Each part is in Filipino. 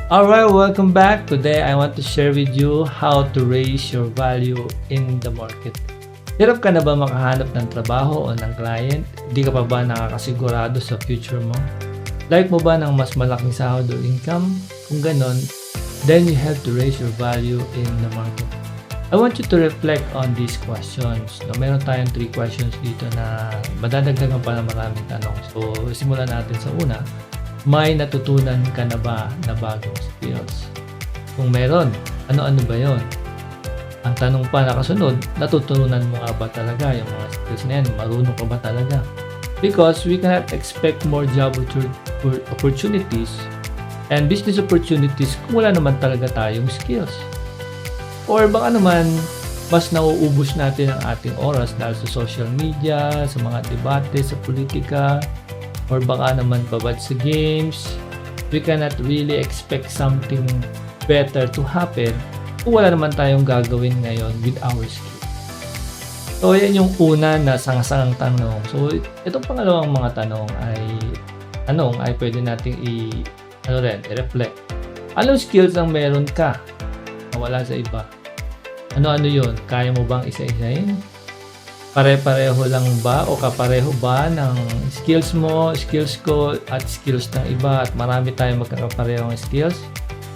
Alright, welcome back. Today, I want to share with you how to raise your value in the market. Hirap ka na ba makahanap ng trabaho o ng client? Hindi ka pa ba nakakasigurado sa future mo? Like mo ba ng mas malaking sahod o income? Kung ganon, then you have to raise your value in the market. I want you to reflect on these questions. No, meron tayong 3 questions dito na madadagdagan pa ng maraming tanong. So, simulan natin sa una. May natutunan ka na ba na bagong skills? Kung meron, ano-ano ba yon? Ang tanong pa nakasunod, natutunan mo nga ba talaga yung mga skills na yan? Marunong ka ba talaga? Because we cannot expect more job opportunities and business opportunities kung wala naman talaga tayong skills. Or baka naman, mas nauubos natin ang ating oras dahil sa social media, sa mga debate, sa politika, or baka naman babad sa games. We cannot really expect something better to happen kung wala naman tayong gagawin ngayon with our skills. So, yan yung una na sangasangang tanong. So, itong pangalawang mga tanong ay pwede nating i-reflect. Anong skills ang meron ka na wala sa iba? Ano-ano yun? Kaya mo bang isa-isahin? Pare-pareho lang ba o kapareho ba ng skills mo, skills ko at skills ng iba at marami tayong magkakaparehong skills?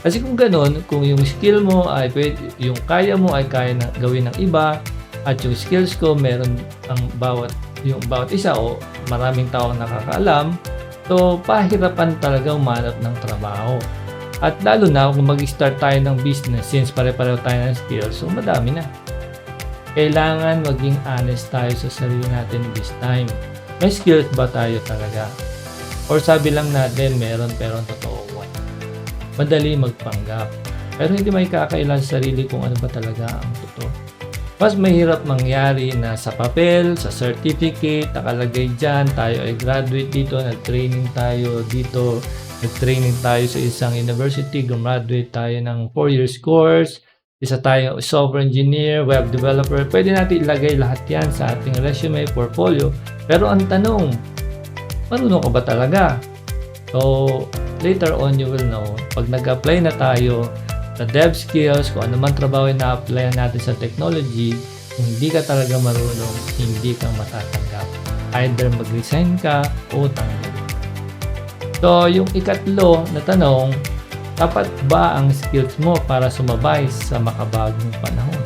Kasi kung ganun, kung yung skill mo ay yung kaya mo ay kaya na gawin ng iba at yung skills ko meron yung bawat isa o maraming taong nakakaalam, so pahirapan talaga umanap ng trabaho. At lalo na kung mag-start tayo ng business, since pare-pareho tayo ng skills, so madami na. Kailangan maging honest tayo sa sarili natin this time. May skills ba tayo talaga? Or sabi lang natin meron pero totoo wala. Madali magpanggap. Pero hindi may kakailan sa sarili kung ano ba talaga ang totoo. Mas mahirap mangyari na sa papel, sa certificate, nakalagay dyan, tayo ay graduate dito, nag-training tayo dito, nag-training tayo sa isang university, graduate tayo ng 4 years course, isa tayo software engineer, web developer. Pwede natin ilagay lahat yan sa ating resume, portfolio. Pero ang tanong, marunong ka ba talaga? So, later on you will know, pag nag-apply na tayo sa dev skills, kung ano man trabaho na apply natin sa technology, kung hindi ka talaga marunong, hindi ka matatanggap. Either mag-resign ka o tanggalin. So, yung ikatlo na tanong, dapat ba ang skills mo para sumabay sa makabagong panahon?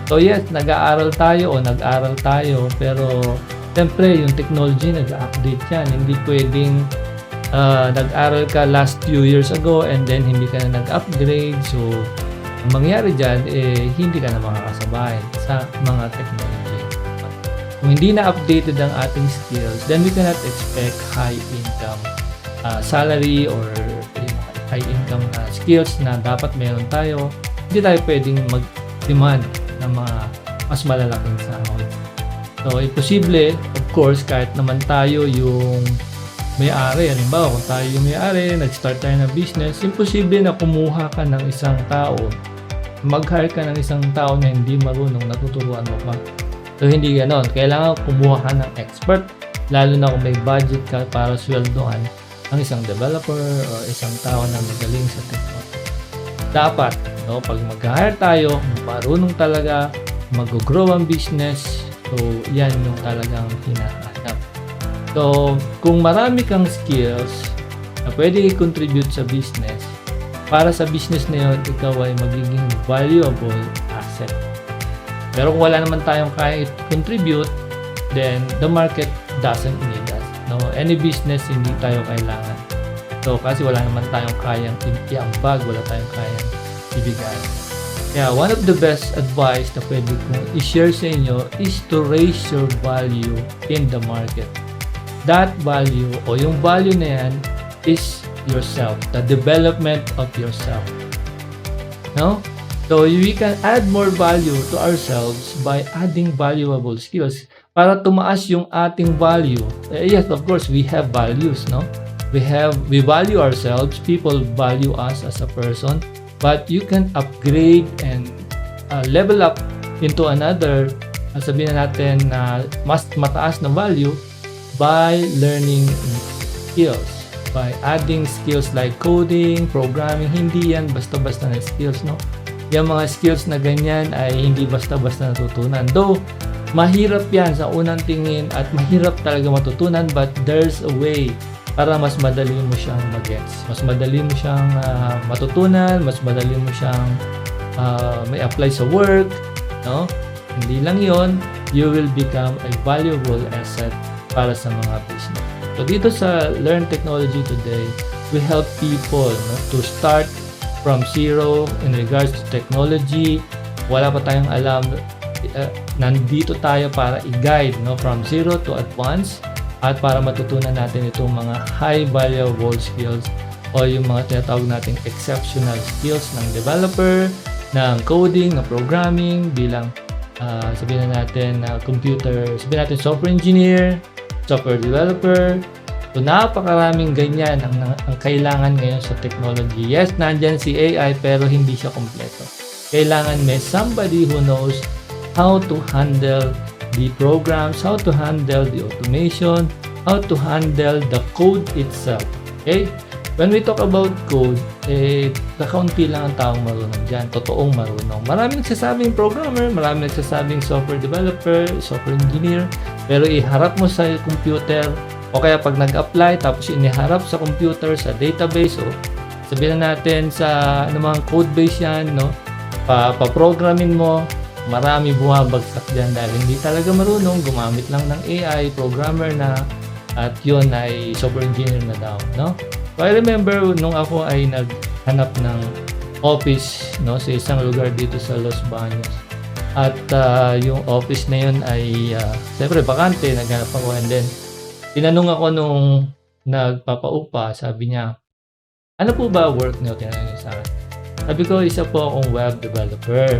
So yes, nag-aaral tayo, pero siyempre yung technology nag-update yan. Hindi pwedeng nag-aral ka last few years ago and then hindi ka na nag-upgrade. So, ang mangyari dyan, hindi ka na makakasabay sa mga technology. Kung hindi na updated ang ating skills, then we cannot expect high income salary or high income na skills na dapat meron tayo. Hindi tayo pwedeng mag-demand ng mga mas malalaking sahod. So, imposible, of course, kahit naman tayo yung may-ari. Halimbawa, kung tayo yung may-ari, nag-start tayo ng business, imposible na kumuha ka ng isang tao, mag-hire ka ng isang tao na hindi marunong, natuturuan mo pa. So, hindi ganon. Kailangan kumuha ka ng expert, lalo na kung may budget ka para sweldohan ang isang developer o isang tao na magaling sa technology. Dapat, pag mag-hire tayo, marunong talaga, mag-grow ang business, so yan yung talagang hinahanap. So, kung marami kang skills na pwede i-contribute sa business, para sa business na yun, ikaw ay magiging valuable asset. Pero kung wala naman tayong kaya i-contribute, then the market doesn't need us. Any business, hindi tayo kailangan. So, kasi wala naman tayong kayang iambag, wala tayong kayang ibigay. Kaya, one of the best advice na pwede kong i-share sa inyo is to raise your value in the market. That value, o yung value na yan, is yourself. The development of yourself. So, we can add more value to ourselves by adding valuable skills para tumaas yung ating value. Yes, of course, we have values, We value ourselves, people value us as a person, but you can upgrade and level up into another, sabihin natin na mas mataas na value by learning skills, by adding skills like coding, programming. Hindi yan basta-basta na skills, no? Yung mga skills na ganyan ay hindi basta-basta natutunan. Though, mahirap yan sa unang tingin at mahirap talaga matutunan, but there's a way para mas madali mo siyang mag-gets. Mas madali mo siyang matutunan, mas madali mo siyang may apply sa work, no? Hindi lang yon, you will become a valuable asset para sa mga business. So dito sa Learn Technology Today, we help people, no, to start from zero in regards to technology. Wala pa tayong alam, nandito tayo para i-guide, no, from zero to advance at para matutunan natin itong mga high valuable skills o yung mga tinatawag nating exceptional skills ng developer, ng coding, ng programming, bilang sabihin natin computer, sabihin natin software engineer, software developer. So napakaraming ganyan ang kailangan ngayon sa technology. Yes, nandyan si AI pero hindi siya kompleto. Kailangan may somebody who knows how to handle the programs, how to handle the automation, how to handle the code itself. Okay? When we talk about code, kakaunti lang ang taong marunong dyan. Totoong marunong. Maraming nagsasabing programmer, maraming nagsasabing software developer, software engineer, pero iharap mo sa computer, o kaya pag nag-apply, tapos iniharap sa computer, sa database, o sabihin natin sa anumang code base yan, no? Pa-programming mo, marami bumabagsak dyan dahil hindi talaga marunong, gumamit lang ng AI, programmer na, at yun ay software engineer na daw, no? So I remember nung ako ay naghanap ng office, no, sa isang lugar dito sa Los Baños. At yung office na yun ay siyempre bakante, naghanap ako, and then tinanong ako nung nagpapaupa, sabi niya, ano po ba work niyo? Tinanong niya sa akin. Sabi ko, isa po akong web developer.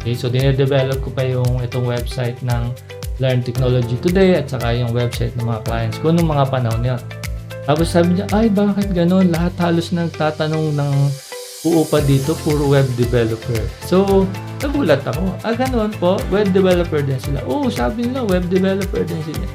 Okay, so dine-develop ko pa itong website ng Learn Technology Today at saka yung website ng mga clients ko nung mga panahon yun. Tapos sabi niya, ay bakit ganun? Lahat halos nagtatanong ng uupa dito, puro web developer. So, nagulat ako. Ganun po, web developer din sila. Sabi nila, web developer din sila.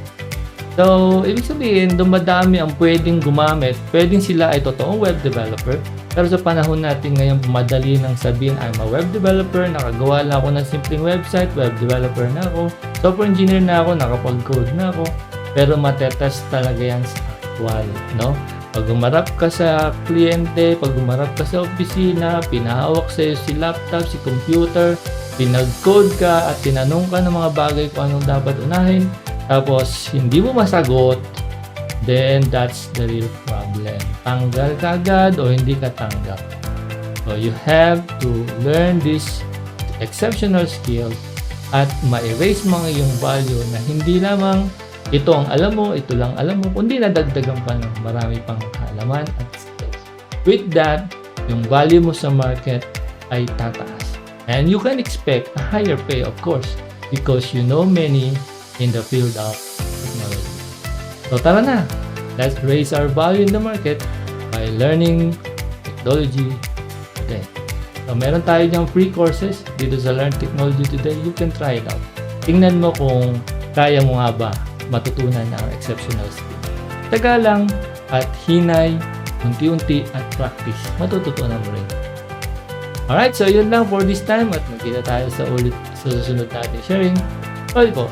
So, ibig sabihin, dumadami ang pwedeng gumamit. Pwedeng sila ay totoong web developer. Pero sa panahon natin ngayon, madali nang sabihin, I'm a web developer, nakagawa lang ako ng simpleng website, web developer na ako, software engineer na ako, nakapag-code na ako. Pero matetest talaga yan sa actual, no? Pag umarap ka sa kliyente, pag umarap ka sa opisina, pinahawak sa'yo si laptop, si computer, pinag-code ka at tinanong ka ng mga bagay kung anong dapat unahin, tapos hindi mo masagot, then that's the real problem. Tanggal ka agad o hindi ka tanggap. So you have to learn this exceptional skills at ma-erase mo ang iyong value na hindi lamang ito ang alam mo, ito lang alam mo, kundi nadagdagan pa ng marami pang kaalaman at skills. With that, yung value mo sa market ay tataas. And you can expect a higher pay, of course, because you know many in the field of technology. So tara na, let's raise our value in the market by learning technology today. So meron tayo diyang free courses dito sa Learn Technology Today. You can try it out. Tingnan mo kung kaya mo nga ba matutunan ang exceptional skill. Taga lang at hinay, unti-unti at practice, matututunan mo rin. Alright, so yun lang for this time at magkita tayo sa susunod natin sharing. Bye po!